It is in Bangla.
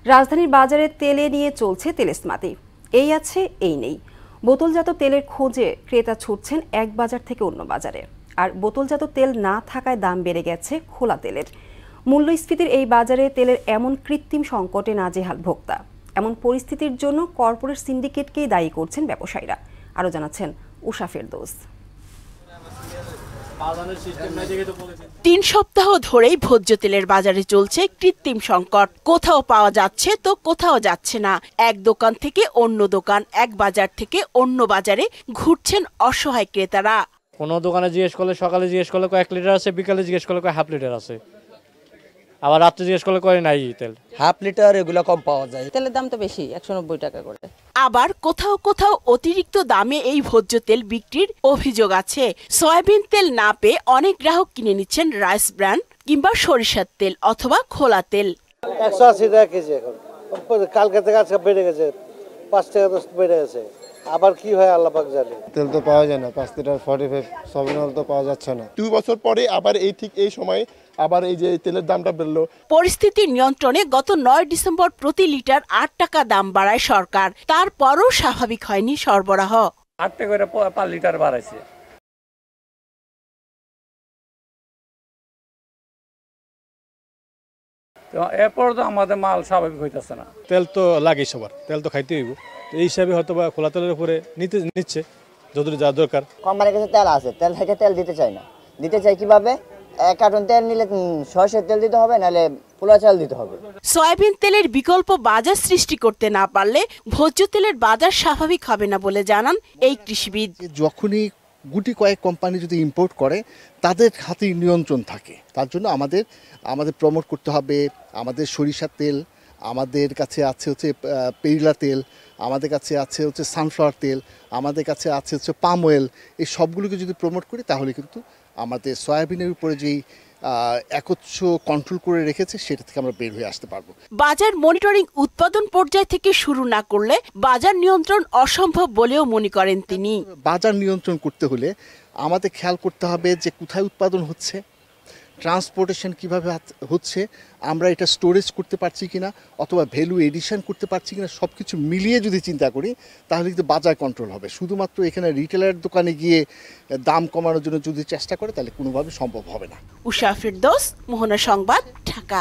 রাজধানীর বাজারে তেলে নিয়ে চলছে তেলেস্মাতি। এই আছে এই নেই। বোতলজাত তেলের খোঁজে ক্রেতা ছুটছেন এক বাজার থেকে অন্য বাজারে, আর বোতলজাত তেল না থাকায় দাম বেড়ে গেছে খোলা তেলের। মূল্যস্ফীতির এই বাজারে তেলের এমন কৃত্রিম সংকটে নাজেহাল ভোক্তা। এমন পরিস্থিতির জন্য কর্পোরেট সিন্ডিকেটকেই দায়ী করছেন ব্যবসায়ীরা। আরও জানাচ্ছেন উষা ফেরদৌস। ৩ সপ্তাহ ধরেই ভোজ্য তেলের বাজারে চলছে কৃত্রিম সংকট। কোথাও পাওয়া যাচ্ছে তো কোথাও যাচ্ছে না। এক দোকান থেকে অন্য দোকান, এক বাজার থেকে অন্য বাজারে ঘুরছেন অসহায় ক্রেতারা। কোনো দোকানে জিজ্ঞেস করলে, সকালে জিজ্ঞেস করলে 1 লিটার আছে, বিকালে জিজ্ঞেস করলে 1/2 লিটার আছে, আবার রাত্রে জিজ্ঞেস করলে নাই তেল। 1/2 লিটার এগুলো কম পাওয়া যায়। তেলের দাম তো বেশি, 190 টাকা করে। আবার কোথাও কোথাও অতিরিক্ত দামে এই ভোজ্য তেল বিক্রির অভিযোগ আছে। সয়াবিন তেল না পেয়ে অনেক গ্রাহক কিনে নিচ্ছেন রাইস ব্র্যান কিংবা সরিষার তেল অথবা খোলা তেল। 180 টাকা কেজি এখন, কালকে থেকে আজকে বেড়ে গেছে, 5 টাকা বেড়ে গেছে। আবার কি হয় আল্লাহ পাক জানে। তেল তো পাওয়া যায় না, 5 লিটার 45 সয়াবিন অয়েল তো পাওয়া যাচ্ছে না। 2 বছর পরে আবার এই সময় আবার এই যে তেলের দামটা বেড়লো। পরিস্থিতি নিয়ন্ত্রণে গত 9 ডিসেম্বর প্রতি লিটার 8 টাকা দাম বাড়ায় সরকার। তারপরও স্বাভাবিক হয়নি সরবরাহ। 8 টাকা করে পার লিটার বাড়াইছে। এরপর তো আমাদের মাল স্বাভাবিক হইতেছে না। তেল তো লাগে সবার, তেল তো খাইতে হইব। এই হিসাবে হয়তো বা খোলা তেলের উপরে নিচ্ছে যতটুকু যা দরকার। কোম্পানির কাছে তেল আছে, তেল থেকে তেল দিতে চায় না। দিতে চাই কিভাবে? 1 কার্টন তেল নিলে সরষের তেল দিতে হবে, নাহলে পোলা চাল দিতে হবে। সয়াবিন তেলের বিকল্প বাজার সৃষ্টি করতে না পারলে ভোজ্য তেলের বাজার স্বাভাবিক হবে না বলে জানান এই কৃষিবিদ। যখনই গুটি কয়েক কোম্পানি যদি ইম্পোর্ট করে, তাদের হাতে নিয়ন্ত্রণ থাকে। তার জন্য আমাদের প্রমোট করতে হবে। আমাদের সরিষার তেল, আমাদের কাছে আছে হচ্ছে পেরিলা তেল, আমাদের কাছে আছে হচ্ছে সানফ্লাওয়ার তেল, আমাদের কাছে আছে হচ্ছে পাম অয়েল। এই সবগুলোকে যদি প্রমোট করি তাহলে কিন্তু আমাদের সয়াবিনের উপরে যেই একচ্ছ কন্ট্রোল করে রেখেছে সেটা থেকে আমরা বের হয়ে আসতে পারবো। বাজার মনিটরিং উৎপাদন পর্যায় থেকে শুরু না করলে বাজার নিয়ন্ত্রণ অসম্ভব বলেও মনে করেন তিনি। বাজার নিয়ন্ত্রণ করতে হলে আমাদের খেয়াল করতে হবে যে কোথায় উৎপাদন হচ্ছে, ট্রান্সপোর্টেশন কিভাবে হচ্ছে, আমরা এটা স্টোরেজ করতে পারছি কিনা, অথবা ভ্যালু এডিশন করতে পারছি কিনা। সব কিছু মিলিয়ে যদি চিন্তা করি তাহলে কিন্তু বাজার কন্ট্রোল হবে। শুধুমাত্র এখানে রিটেলার দোকানে গিয়ে দাম কমানোর জন্য যদি চেষ্টা করে তাহলে কোনোভাবে সম্ভব হবে না। উষা ফেরদৌস, মোহনা সংবাদ, ঢাকা।